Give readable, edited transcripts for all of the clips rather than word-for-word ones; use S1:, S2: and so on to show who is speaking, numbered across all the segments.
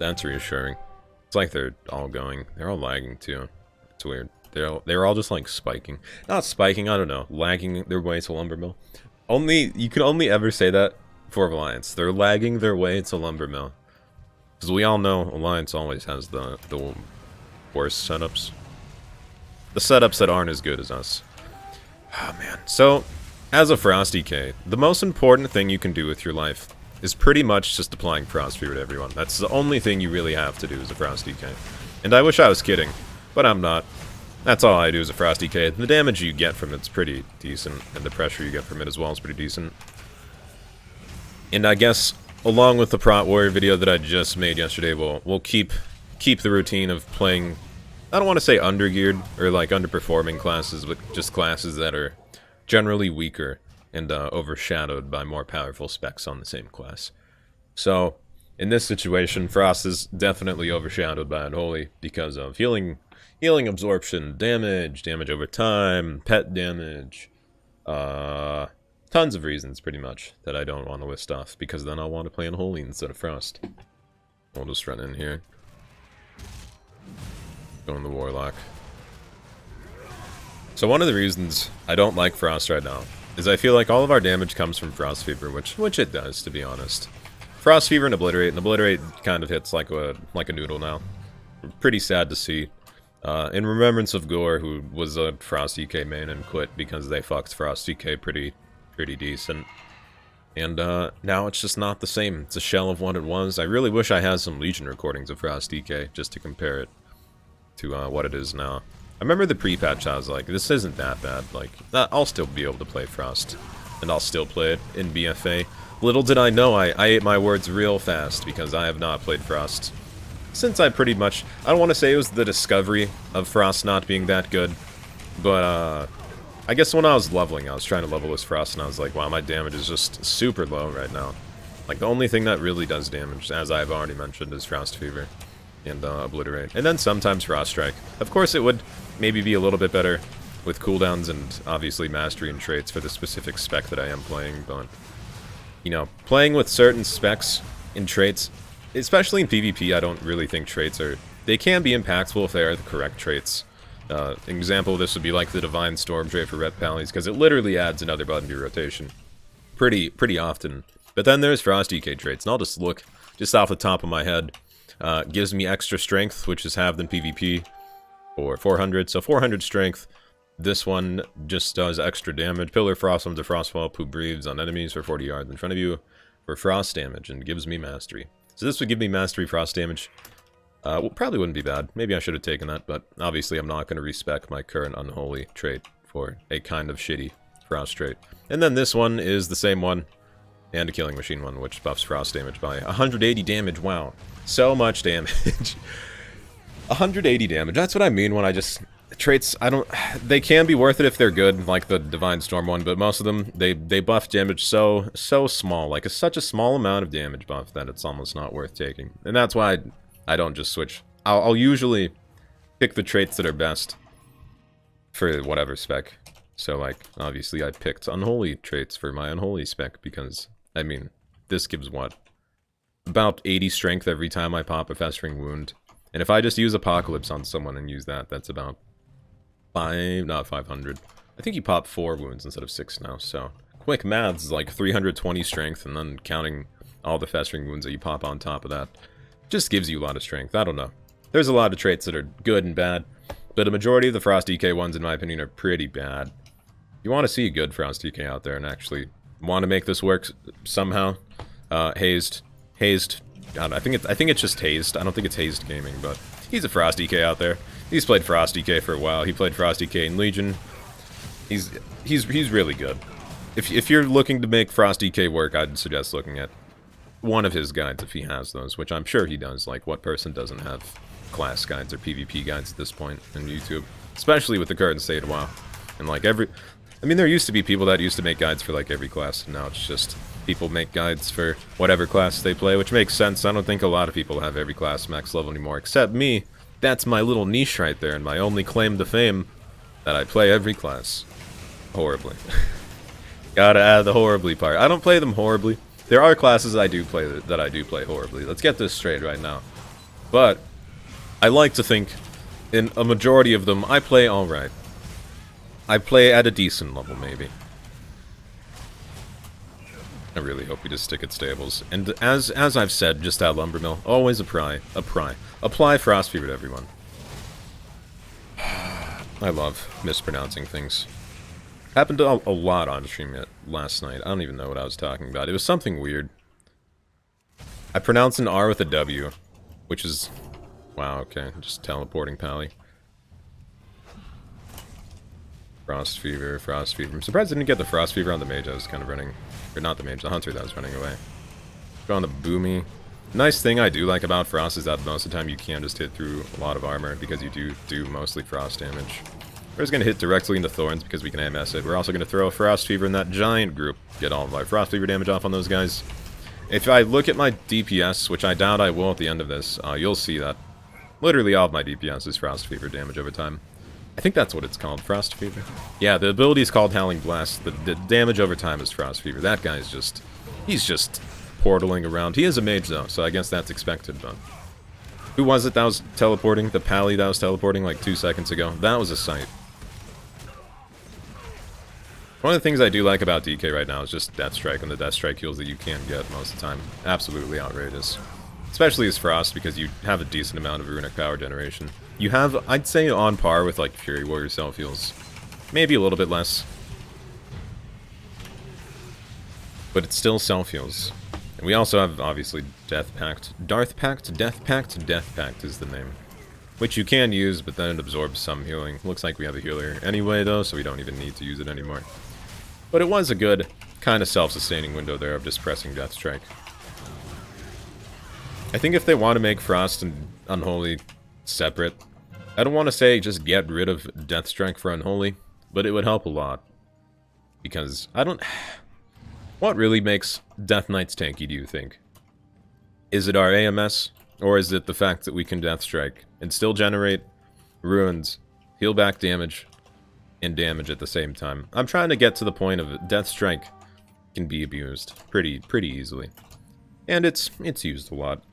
S1: That's reassuring. It's like they're all going. They're all lagging too. It's weird. They're all just like spiking. Not spiking, I don't know. Lagging their way to Lumbermill. You can only ever say that for Alliance. They're lagging their way to Lumbermill. Because we all know Alliance always has the worst setups. The setups that aren't as good as us. Oh man. So, as a Frosty K, the most important thing you can do with your life is pretty much just applying Frost Fever to everyone. That's the only thing you really have to do as a Frosty K. And I wish I was kidding, but I'm not. That's all I do as a Frosty K. The damage you get from it's pretty decent, and the pressure you get from it as well is pretty decent. And I guess, along with the Prot Warrior video that I just made yesterday, we'll keep the routine of playing, I don't want to say undergeared, or like underperforming classes, but just classes that are generally weaker and overshadowed by more powerful specs on the same class. So, in this situation, Frost is definitely overshadowed by Unholy because of healing absorption, damage over time, pet damage, tons of reasons pretty much that I don't want to list off because then I'll want to play Unholy instead of Frost. We'll just run in here. Go in the Warlock. So one of the reasons I don't like Frost right now is I feel like all of our damage comes from Frost Fever, which it does, to be honest. Frost Fever and Obliterate kind of hits like a noodle now. Pretty sad to see. In remembrance of Gore, who was a Frost EK main and quit because they fucked Frost EK pretty decent. And now it's just not the same. It's a shell of what it was. I really wish I had some Legion recordings of Frost EK just to compare it to what it is now. I remember the pre-patch I was like, this isn't that bad. Like, I'll still be able to play Frost. And I'll still play it in BFA. Little did I know I ate my words real fast because I have not played Frost since I pretty much, I don't want to say it was the discovery of Frost not being that good, but I guess when I was leveling, I was trying to level as Frost and I was like, wow, my damage is just super low right now. Like, the only thing that really does damage, as I've already mentioned, is Frost Fever and Obliterate. And then sometimes Frost Strike. Of course, it would maybe be a little bit better with cooldowns and obviously mastery and traits for the specific spec that I am playing, but, you know, playing with certain specs and traits, especially in PvP, I don't really think traits are... They can be impactful if they are the correct traits. An example of this would be like the Divine Storm trait for Ret Pallies, because it literally adds another button to your rotation. Pretty often. But then there's Frost EK traits, and I'll just look, just off the top of my head. Gives me extra strength, which is halved in PvP, for 400. So 400 strength. This one just does extra damage. Pillar Frost on the Frostwall, who breathes on enemies for 40 yards in front of you for frost damage, and gives me mastery. So this would give me mastery frost damage. Well, probably wouldn't be bad. Maybe I should have taken that, but obviously I'm not going to respec my current Unholy trait for a kind of shitty frost trait. And then this one is the same one, and a Killing Machine one, which buffs frost damage by 180 damage. Wow. So much damage. 180 damage. That's what I mean when I just... Traits, they can be worth it if they're good, like the Divine Storm one, but most of them, they buff damage so small, like such a small amount of damage buff that it's almost not worth taking. And that's why I don't just switch. I'll usually pick the traits that are best for whatever spec. So, like, obviously I picked Unholy traits for my Unholy spec because, I mean, this gives what? About 80 strength every time I pop a Festering Wound. And if I just use Apocalypse on someone and use that, that's about 500. I think you pop 4 wounds instead of 6 now, so... Quick maths is like 320 strength, and then counting all the Festering Wounds that you pop on top of that. Just gives you a lot of strength, I don't know. There's a lot of traits that are good and bad, but a majority of the Frost EK ones, in my opinion, are pretty bad. You want to see a good Frost EK out there and actually want to make this work somehow. Hazed. I think it's just Hazed. I don't think it's Hazed Gaming, but he's a Frost EK out there. He's played Frost EK for a while. He played Frost EK in Legion. He's really good. If you're looking to make Frost EK work, I'd suggest looking at one of his guides if he has those, which I'm sure he does. Like, what person doesn't have class guides or PvP guides at this point in YouTube? Especially with the current state of WoW. And like I mean, there used to be people that used to make guides for like every class, and now it's just people make guides for whatever class they play, which makes sense. I don't think a lot of people have every class max level anymore, except me. That's my little niche right there, and my only claim to fame, that I play every class horribly. Gotta add the horribly part. I don't play them horribly. There are classes I do play that I do play horribly. Let's get this straight right now. But I like to think, in a majority of them, I play alright. I play at a decent level, maybe. I really hope we just stick at stables. And as I've said, just at Lumbermill, always apply Frost Fever to everyone. I love mispronouncing things. Happened to a lot on stream last night. I don't even know what I was talking about. It was something weird. I pronounced an R with a W, which is... Wow, okay. Just teleporting Pally. Frost Fever, Frost Fever. I'm surprised I didn't get the Frost Fever on the mage I was kind of running. Or not the mage, the hunter that was running away. Go on the Boomy. Nice thing I do like about Frost is that most of the time you can just hit through a lot of armor, because you do mostly Frost damage. We're just going to hit directly into Thorns because we can AMS it. We're also going to throw a Frost Fever in that giant group. Get all of our Frost Fever damage off on those guys. If I look at my DPS, which I doubt I will at the end of this, you'll see that literally all of my DPS is Frost Fever damage over time. I think that's what it's called, Frost Fever. Yeah, the ability is called Howling Blast. The damage over time is Frost Fever. That guy's just... He's just portaling around. He is a mage, though, so I guess that's expected, but... Who was it that was teleporting? The Pally that was teleporting like 2 seconds ago? That was a sight. One of the things I do like about DK right now is just Death Strike and the Death Strike heals that you can get most of the time. Absolutely outrageous. Especially as Frost, because you have a decent amount of runic power generation. You have, I'd say, on par with like Fury Warrior self-heals. Maybe a little bit less. But it's still self-heals. And we also have, obviously, Death Pact. Darth Pact? Death Pact? Death Pact is the name. Which you can use, but then it absorbs some healing. Looks like we have a healer anyway, though, so we don't even need to use it anymore. But it was a good, kind of self-sustaining window there of just pressing Death Strike. I think if they want to make Frost and Unholy separate, I don't want to say just get rid of Death Strike for Unholy, but it would help a lot. Because, I don't... What really makes Death Knights tanky, do you think? Is it our AMS, or is it the fact that we can Death Strike and still generate ruins, heal back damage, and damage at the same time? I'm trying to get to the point of Death Strike can be abused pretty easily. And it's used a lot.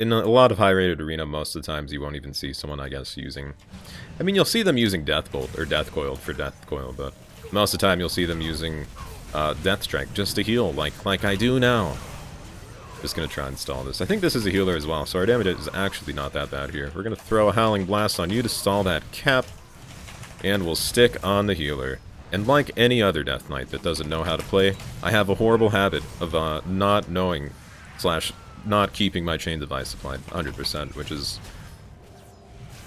S1: In a lot of high-rated arena, most of the times you won't even see someone, I guess, using... I mean, you'll see them using Death Bolt, or Death Coil for Death Coil, but most of the time you'll see them using Death Strike just to heal, like I do now. Just gonna try and stall this. I think this is a healer as well, so our damage is actually not that bad here. We're gonna throw a Howling Blast on you to stall that cap, and we'll stick on the healer. And like any other Death Knight that doesn't know how to play, I have a horrible habit of not knowing / not keeping my chain device applied 100%, which is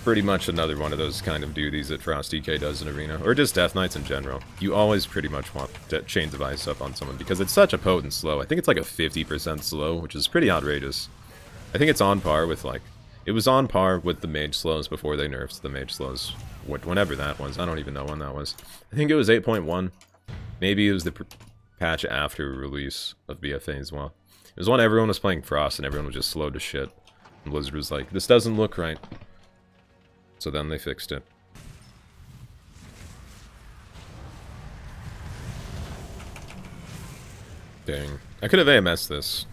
S1: pretty much another one of those kind of duties that Frost DK does in Arena, or just Death Knights in general. You always pretty much want to chain device up on someone, because it's such a potent slow. I think it's like a 50% slow, which is pretty outrageous. I think it's on par with, like, it was on par with the mage slows before they nerfed the mage slows. Whenever that was. I don't even know when that was. I think it was 8.1. Maybe it was the patch after release of BFA as well. It was when everyone was playing Frost and everyone was just slowed to shit. And Blizzard was like, this doesn't look right. So then they fixed it. Dang. I could have AMS'd this.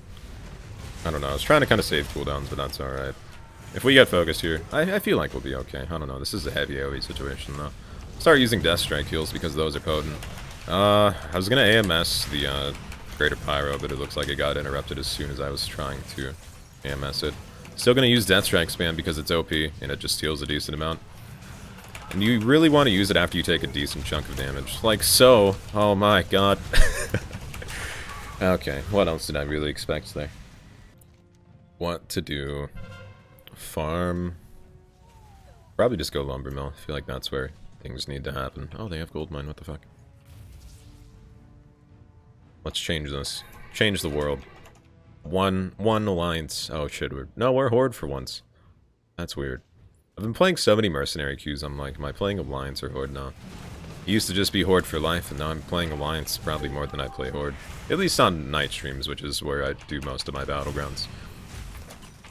S1: I don't know. I was trying to kind of save cooldowns, but that's alright. If we get focused here, I feel like we'll be okay. I don't know. This is a heavy AoE situation, though. Start using Death Strike heals because those are potent. I was going to AMS the Greater Pyro, but it looks like it got interrupted as soon as I was trying to AMS it. Still going to use Death Strike spam because it's OP, and it just heals a decent amount. And you really want to use it after you take a decent chunk of damage. Like so. Oh my god. Okay, what else did I really expect there? What to do? Farm. Probably just go Lumber Mill. I feel like that's where things need to happen. Oh, they have gold mine. What the fuck? Let's change this. Change the world. One alliance. Oh shit, we're Horde for once. That's weird. I've been playing so many mercenary queues, I'm like, am I playing Alliance or Horde now? It used to just be Horde for life, and now I'm playing Alliance probably more than I play Horde. At least on night streams, which is where I do most of my Battlegrounds.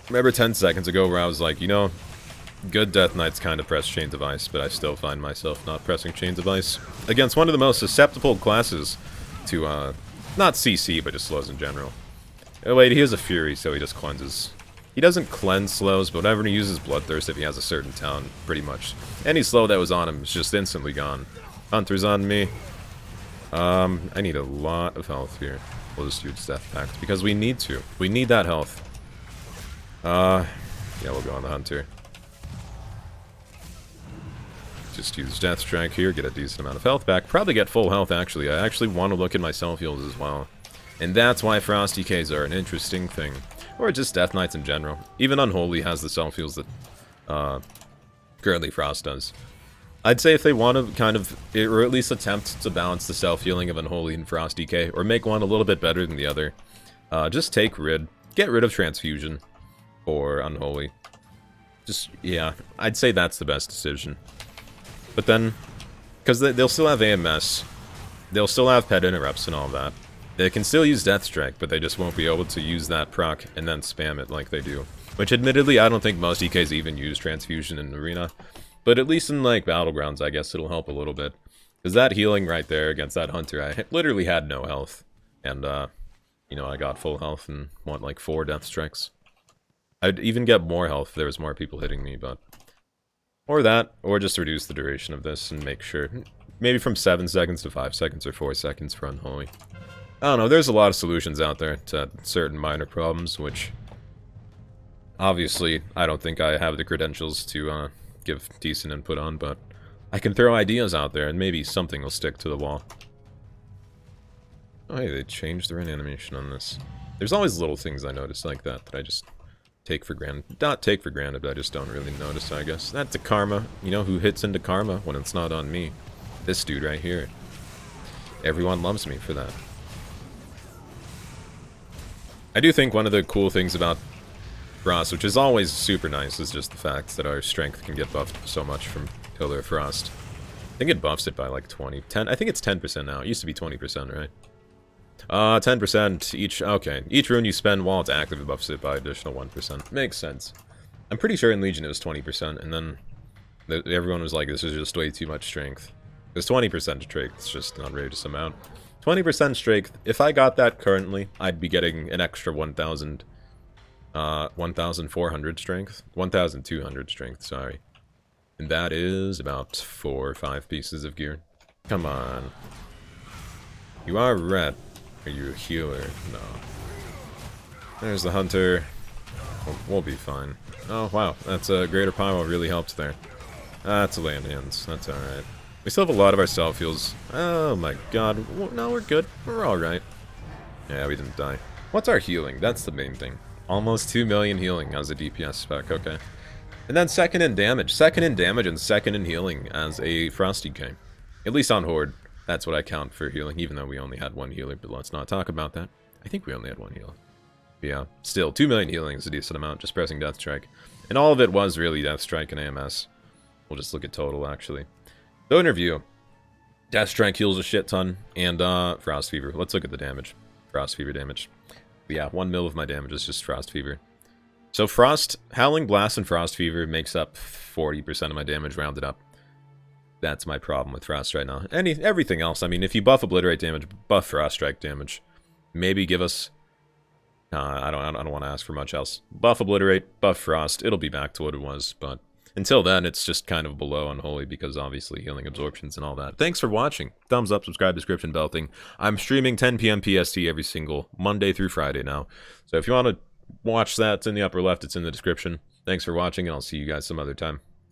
S1: Remember 10 seconds ago where I was like, you know, good Death Knights kind of press Chains of Ice, but I still find myself not pressing Chains of Ice against one of the most susceptible classes to, not CC, but just slows in general. Oh wait, he has a Fury, so he just cleanses. He doesn't cleanse slows, but whenever he uses Bloodthirst, if he has a certain town, pretty much any slow that was on him is just instantly gone. Hunter's on me. I need a lot of health here. We'll just use Death Pact, because we need to. We need that health. Yeah, we'll go on the Hunter. Just use Death Strike here, get a decent amount of health back. Probably get full health, actually. I actually want to look at my self-heals as well. And that's why Frost DKs are an interesting thing. Or just Death Knights in general. Even Unholy has the self-heals that currently Frost does. I'd say if they want to kind of, or at least attempt to balance the self-healing of Unholy and Frost DK, or make one a little bit better than the other, just take Rid. Get rid of Transfusion or Unholy. Just, yeah, I'd say that's the best decision. But then, because they'll still have AMS, they'll still have pet interrupts and all that. They can still use Death Strike, but they just won't be able to use that proc and then spam it like they do. Which, admittedly, I don't think most DKs even use Transfusion in Arena. But at least in, like, Battlegrounds, I guess it'll help a little bit. Because that healing right there against that Hunter, I literally had no health. And, you know, I got full health and want, like, 4 Death Strikes. I'd even get more health if there was more people hitting me, but... Or that, or just reduce the duration of this and make sure... Maybe from 7 seconds to 5 seconds or 4 seconds for Unholy. I don't know, there's a lot of solutions out there to certain minor problems, which... Obviously, I don't think I have the credentials to, give decent input on, but... I can throw ideas out there, and maybe something will stick to the wall. Oh, hey, they changed the run animation on this. There's always little things I notice like that I just... take for granted. Not take for granted, but I just don't really notice, I guess. That's a karma. You know who hits into karma when it's not on me? This dude right here. Everyone loves me for that. I do think one of the cool things about Frost, which is always super nice, is just the fact that our strength can get buffed so much from Pillar of Frost. I think it buffs it by like 20. I think it's 10% now. It used to be 20%, right? 10% each, okay. Each rune you spend while it's active, it buffs it by additional 1%. Makes sense. I'm pretty sure in Legion it was 20%, and then everyone was like, this is just way too much strength. Because 20% strength is just an outrageous amount. 20% strength, if I got that currently, I'd be getting an extra 1,000, 1,400 strength. 1,200 strength, sorry. And that is about 4 or 5 pieces of gear. Come on. You are red. Are you a healer? No. There's the Hunter. We'll be fine. Oh, wow. That's a Greater Pyro really helped there. That's a land hands. That's alright. We still have a lot of our self-heals. Oh my god. No, we're good. We're alright. Yeah, we didn't die. What's our healing? That's the main thing. Almost 2 million healing as a DPS spec. Okay. And then second in damage. Second in damage and second in healing as a Frost DK. At least on Horde. That's what I count for healing, even though we only had 1 healer, but let's not talk about that. I think we only had 1 healer. But yeah, still, 2 million healing is a decent amount, just pressing Death Strike. And all of it was really Death Strike and AMS. We'll just look at total, actually. So in review, Death Strike heals a shit ton, and Frost Fever. Let's look at the damage. Frost Fever damage. But yeah, 1 mil of my damage is just Frost Fever. So Howling Blast and Frost Fever makes up 40% of my damage rounded up. That's my problem with Frost right now. Everything else, I mean, if you buff Obliterate damage, buff Frost Strike damage. Maybe give us... I don't want to ask for much else. Buff Obliterate, buff Frost, it'll be back to what it was, but... Until then, it's just kind of below Unholy, because obviously healing absorptions and all that. Thanks for watching. Thumbs up, subscribe, description, bell thing. I'm streaming 10 p.m. PST every single Monday through Friday now. So if you want to watch that, it's in the upper left, it's in the description. Thanks for watching, and I'll see you guys some other time.